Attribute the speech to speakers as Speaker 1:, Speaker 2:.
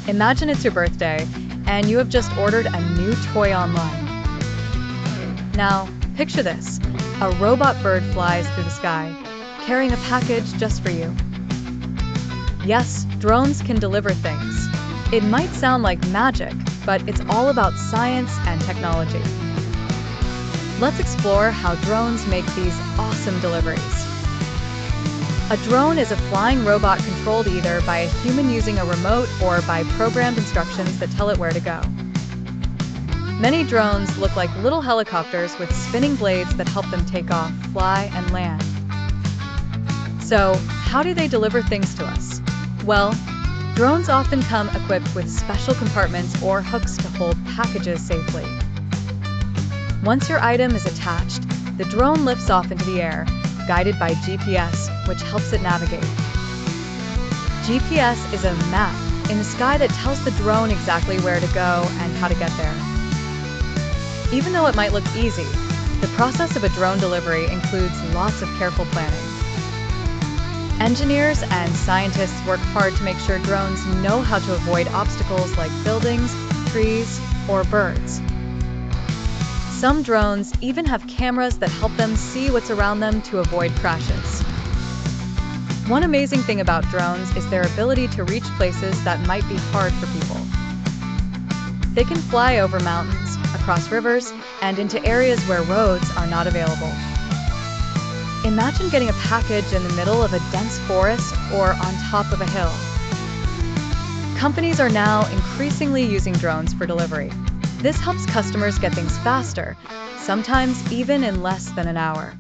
Speaker 1: Imagine it's your birthday, and you have just ordered a new toy online. Now, picture this. A robot bird flies through the sky, carrying a package just for you. Yes, drones can deliver things. It might sound like magic, but it's all about science and technology. Let's explore how drones make these awesome deliveries. A drone is a flying robot controlled either by a human using a remote or by programmed instructions that tell it where to go. Many drones look like little helicopters with spinning blades that help them take off, fly, and land. So, how do they deliver things to us? Well, drones often come equipped with special compartments or hooks to hold packages safely. Once your item is attached, the drone lifts off into the air, guided by GPS, which helps it navigate. GPS is a map in the sky that tells the drone exactly where to go and how to get there. Even though it might look easy, the process of a drone delivery includes lots of careful planning. Engineers and scientists work hard to make sure drones know how to avoid obstacles like buildings, trees, or birds. Some drones even have cameras that help them see what's around them to avoid crashes. One amazing thing about drones is their ability to reach places that might be hard for people. They can fly over mountains, across rivers, and into areas where roads are not available. Imagine getting a package in the middle of a dense forest or on top of a hill. Companies are now increasingly using drones for delivery. This helps customers get things faster, sometimes even in less than an hour.